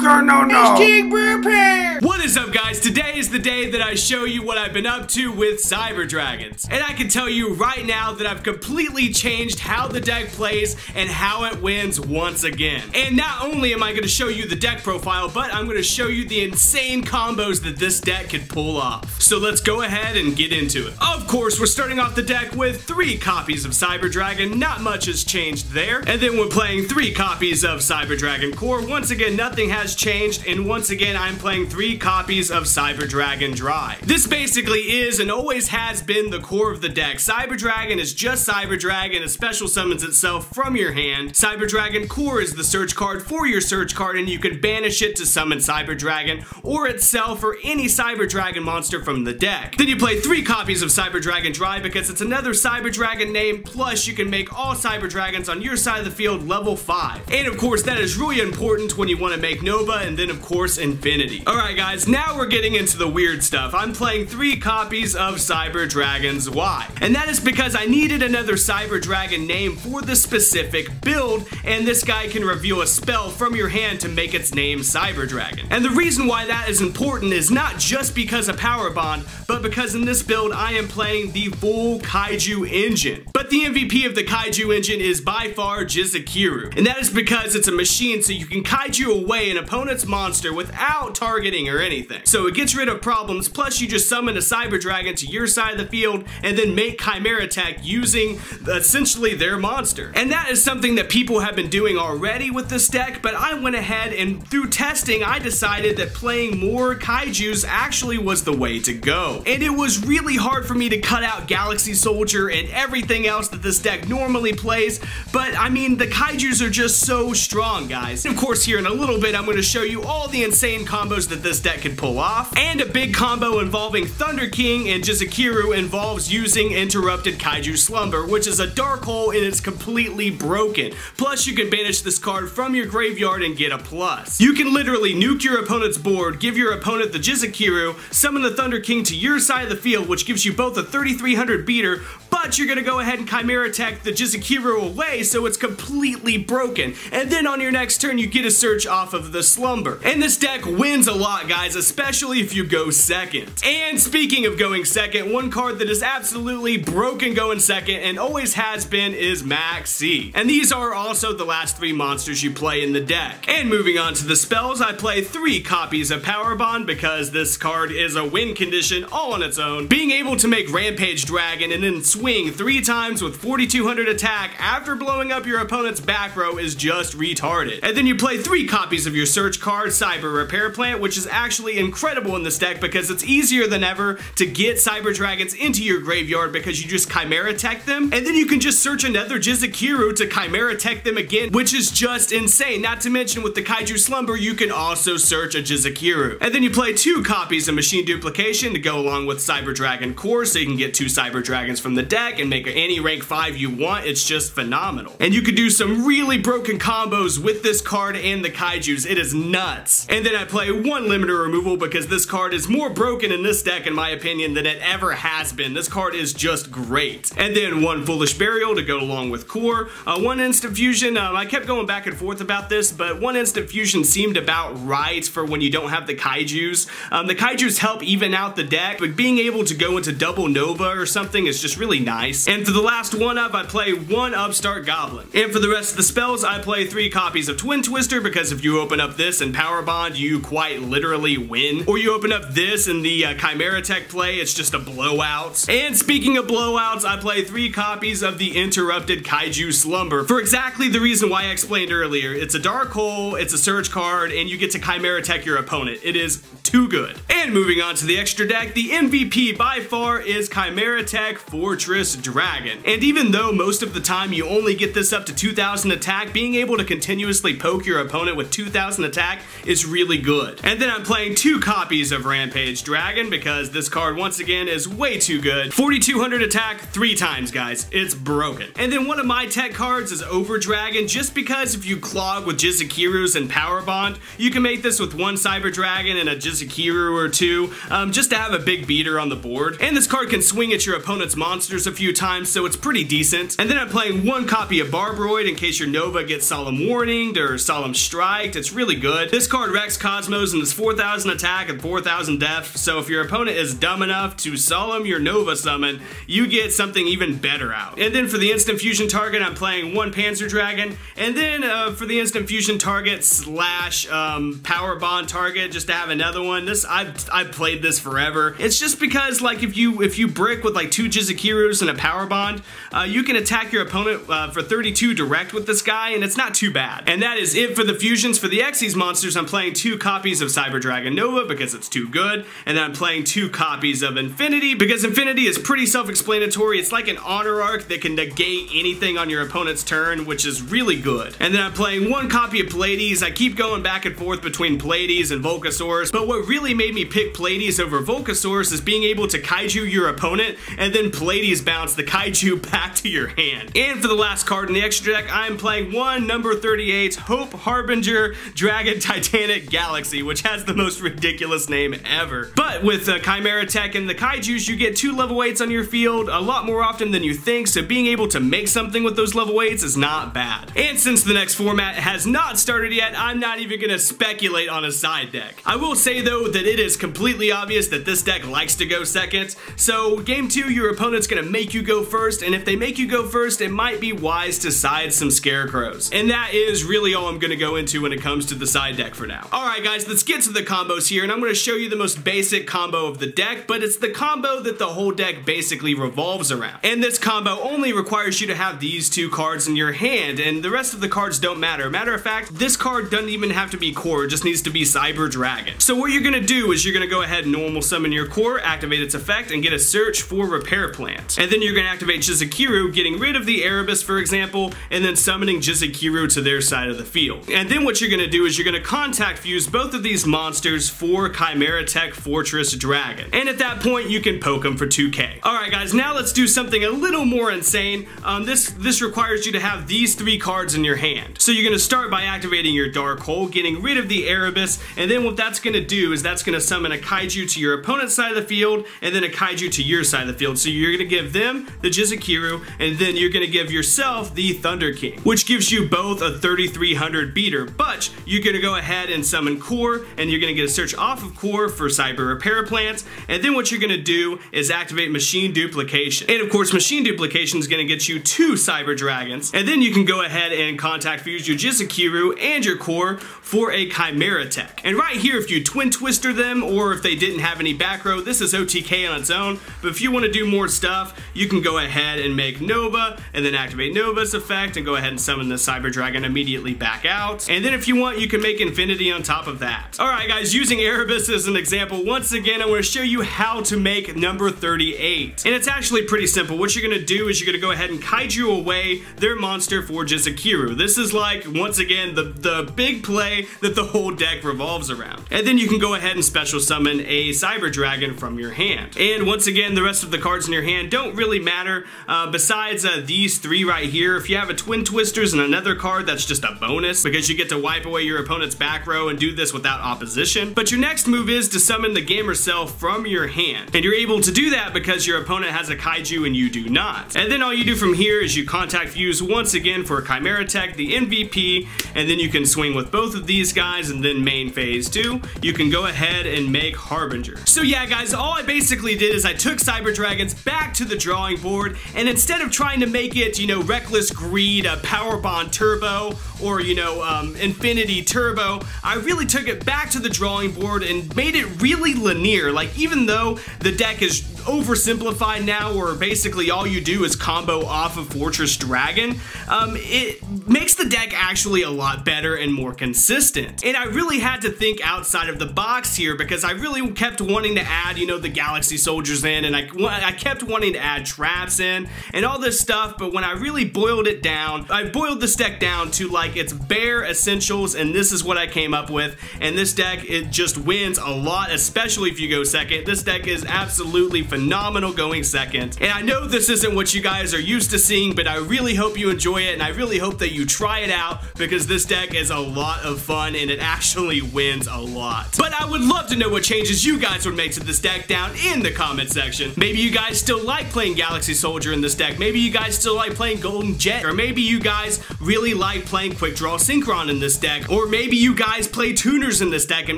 YugiNoNo. What is up, guys? Today is the day that I show you what I've been up to with Cyber Dragons. And I can tell you right now that I've completely changed how the deck plays and how it wins once again. And not only am I going to show you the deck profile, but I'm going to show you the insane combos that this deck can pull off. So let's go ahead and get into it. Of course, we're starting off the deck with 3 copies of Cyber Dragon. Not much has changed there. And then we're playing 3 copies of Cyber Dragon Core. Once again, nothing has changed. And once again, I'm playing 3 copies of Cyber Dragon Dry. This basically is and always has been the core of the deck. Cyber Dragon is just Cyber Dragon. It special summons itself from your hand. Cyber Dragon Core is the search card for your search card, and you can banish it to summon Cyber Dragon or itself or any Cyber Dragon monster from the deck. Then you play 3 copies of Cyber Dragon Dry because it's another Cyber Dragon name, plus you can make all Cyber Dragons on your side of the field level 5. And of course, that is really important when you want to make Nova and then of course Infinity. Alright guys, now we're getting into the weird stuff. I'm playing 3 copies of Cyber Dragons Y. And that is because I needed another Cyber Dragon name for the specific build, and this guy can reveal a spell from your hand to make its name Cyber Dragon. And the reason why that is important is not just because of Power Bond, but because in this build I am playing the full Kaiju engine. But the MVP of the Kaiju engine is by far YugiNoNo. And that is because it's a machine, so you can Kaiju away an opponent's monster without targeting or anything. So it gets rid of problems, plus you just summon a Cyber Dragon to your side of the field and then make Chimera attack using essentially their monster. And that is something that people have been doing already with this deck, but I went ahead and through testing I decided that playing more Kaijus actually was the way to go. And it was really hard for me to cut out Galaxy Soldier and everything else that this deck normally plays, but I mean the Kaijus are just so strong, guys. And of course here in a little bit I'm going to show you all the insane combos that this deck can pull off, and a big combo involving Thunder King and YugiNoNo involves using Interrupted Kaiju Slumber, which is a dark hole and it's completely broken. Plus you can banish this card from your graveyard and get a plus. You can literally nuke your opponent's board, give your opponent the YugiNoNo, summon the Thunder King to your side of the field, which gives you both a 3300 beater, but you're gonna go ahead and Chimera attack the YugiNoNo away so it's completely broken. And then on your next turn you get a search off of the Slumber. And this deck wins a lot, guys, especially if you go second. And speaking of going second, one card that is absolutely broken going second and always has been is Max C. And these are also the last 3 monsters you play in the deck. And moving on to the spells, I play 3 copies of Power Bond because this card is a win condition all on its own. Being able to make Rampage Dragon and then swing 3 times with 4200 attack after blowing up your opponent's back row is just retarded. And then you play 3 copies of your search card, Cyber Repair Plant, which is actually incredible in this deck because it's easier than ever to get Cyber Dragons into your graveyard because you just Chimera Tech them, and then you can just search another YugiNoNo to Chimera Tech them again, which is just insane. Not to mention with the Kaiju Slumber, you can also search a YugiNoNo. And then you play 2 copies of Machine Duplication to go along with Cyber Dragon Core, so you can get 2 Cyber Dragons from the deck and make any rank 5 you want. It's just phenomenal. And you can do some really broken combos with this card and the Kaijus. It is nuts. And then I play 1 limiter removal because this card is more broken in this deck in my opinion than it ever has been. This card is just great. And then 1 Foolish Burial to go along with Core. 1 Instant Fusion, I kept going back and forth about this, but 1 Instant Fusion seemed about right for when you don't have the Kaijus. The Kaijus help even out the deck, but being able to go into double Nova or something is just really nice. And for the last one up, I play 1 Upstart Goblin. And for the rest of the spells, I play 3 copies of Twin Twister because if you open up this in Power Bond, you quite literally win. Or you open up this in the Chimera Tech play, it's just a blowout. And speaking of blowouts, I play 3 copies of the Interrupted Kaiju Slumber for exactly the reason why I explained earlier. It's a dark hole, it's a search card, and you get to Chimera Tech your opponent. It is too good. And moving on to the extra deck, the MVP by far is Chimera Tech Fortress Dragon. And even though most of the time you only get this up to 2000 attack, being able to continuously poke your opponent with 2000 attack is really good. And then I'm playing 2 copies of Rampage Dragon because this card once again is way too good. 4200 attack 3 times, guys. It's broken. And then one of my tech cards is Over Dragon, just because if you clog with YugiNoNos and Power Bond, you can make this with 1 Cyber Dragon and a YugiNoNo Jizukiru or two, just to have a big beater on the board. And this card can swing at your opponent's monsters a few times, so it's pretty decent. And then I'm playing one copy of Barbroid in case your Nova gets Solemn Warninged or Solemn Striked. It's really good. This card wrecks Cosmos and is 4,000 attack and 4,000 def, so if your opponent is dumb enough to Solemn your Nova summon, you get something even better out. And then for the instant fusion target, I'm playing one Panzer Dragon, and then for the instant fusion target slash power bond target, just to have another one. This I've played this forever. It's just because like if you brick with like 2 Jizukirus and a power bond, you can attack your opponent for 32 direct with this guy, and it's not too bad. And that is it for the fusions. For the Xyz monsters, I'm playing 2 copies of Cyber Dragon Nova because it's too good, and then I'm playing 2 copies of Infinity because Infinity is pretty self-explanatory. It's like an honor arc that can negate anything on your opponent's turn, which is really good. And then I'm playing 1 copy of Pleiades. I keep going back and forth between Pleiades and Volcasaurus, but what really made me pick Pleiades over Volcasaurus is being able to Kaiju your opponent and then Pleiades bounce the Kaiju back to your hand. And for the last card in the extra deck, I'm playing 1 number 38 Hope Harbinger Dragon Titanic Galaxy, which has the most ridiculous name ever. But with Chimera Tech and the Kaijus, you get 2 level 8s on your field a lot more often than you think, so being able to make something with those level 8s is not bad. And since the next format has not started yet, I'm not even gonna speculate on a side deck. I will say though that it is completely obvious that this deck likes to go second, so game 2 your opponent's gonna make you go first, and if they make you go first, it might be wise to side some Scarecrows. And that is really all I'm gonna go into when it comes to the side deck for now. Alright guys, let's get to the combos here, and I'm gonna show you the most basic combo of the deck, but it's the combo that the whole deck basically revolves around. And this combo only requires you to have these 2 cards in your hand, and the rest of the cards don't matter. Matter of fact, this card doesn't even have to be core, it just needs to be Cyber Dragon. So what you're gonna do is you're gonna go ahead and normal summon your core, activate its effect, and get a search for Repair Plant. And then you're gonna activate Jizukiru, getting rid of the Erebus, for example, and then summoning Jizukiru to their side of the field. And then what you're gonna do is you're gonna contact fuse both of these monsters for Chimera Tech Fortress Dragon. And at that point, you can poke them for 2k. Alright guys, now let's do something a little more insane. This requires you to have these 3 cards in your hand. So you're gonna start by activating your Dark Hole, getting rid of the Erebus, and then what that's gonna do is that's gonna summon a Kaiju to your opponent's side of the field, and then a Kaiju to your side of the field. So you're gonna give them the Jizukiru, and then you're gonna give yourself the Thunder King, which gives you both a 3300 beater, but you're gonna go ahead and summon Core, and you're gonna get a search off of Core for Cyber Repair Plant, and then what you're gonna do is activate Machine Duplication. And of course, Machine Duplication is gonna get you 2 Cyber Dragons, and then you can go ahead and contact fuse your Jizukiru and your Core for a Chimera Tech. And right here, if you Twin Twister them, or if they didn't have any back row, this is OTK on its own, but if you want to do more stuff, you can go ahead and make Nova, and then activate Nova's effect, and go ahead and summon the Cyber Dragon immediately back out. And then if you want, you can make Infinity on top of that. Alright guys, using Erebus as an example, once again, I'm going to show you how to make number 38. And it's actually pretty simple. What you're going to do is you're going to go ahead and Kaiju away their monster for Jizukiru. This is like, once again, the big play that the whole deck revolves around. And then you can go ahead and special summon a Cyber Dragon from your hand. And once again, the rest of the cards in your hand don't really matter, besides these 3 right here. If you have a Twin Twisters and another card, that's just a bonus, because you get to wipe away your opponent's back row and do this without opposition. But your next move is to summon the Gamer Cell from your hand. And you're able to do that because your opponent has a Kaiju and you do not. And then all you do from here is you contact fuse once again for Chimera Tech, the MVP, and then you can swing with both of these guys, and then main phase 2, you can go ahead and make Harbinger. So yeah guys, all I basically did is I took Cyber Dragons back to the drawing board, and instead of trying to make it, you know, Reckless Greed, Power Bond Turbo, or you know, Infinity Turbo, I really took it back to the drawing board and made it really linear. Like, even though the deck is oversimplified now, where basically all you do is combo off of Fortress Dragon, it makes the deck actually a lot better and more consistent. And I really had to think outside of the box here, because I really kept wanting to add, you know, the Galaxy Soldiers in, and I kept wanting to add traps in and all this stuff, but when I really boiled it down, I boiled this deck down to like like its bare essentials, and this is what I came up with. And this deck, it just wins a lot, especially if you go second. This deck is absolutely phenomenal going second. And I know this isn't what you guys are used to seeing, but I really hope you enjoy it, and I really hope that you try it out, because this deck is a lot of fun and it actually wins a lot. But I would love to know what changes you guys would make to this deck down in the comment section. Maybe you guys still like playing Galaxy Soldier in this deck. Maybe you guys still like playing Golden Jet, or maybe you guys really like playing Quick Draw Synchron in this deck, or maybe you guys play tuners in this deck and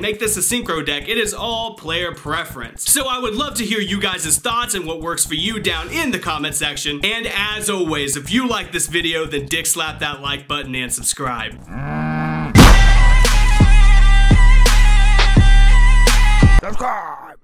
make this a synchro deck. It is all player preference. So I would love to hear you guys' thoughts and what works for you down in the comment section. And as always, if you like this video, then dick slap that like button and subscribe. Subscribe!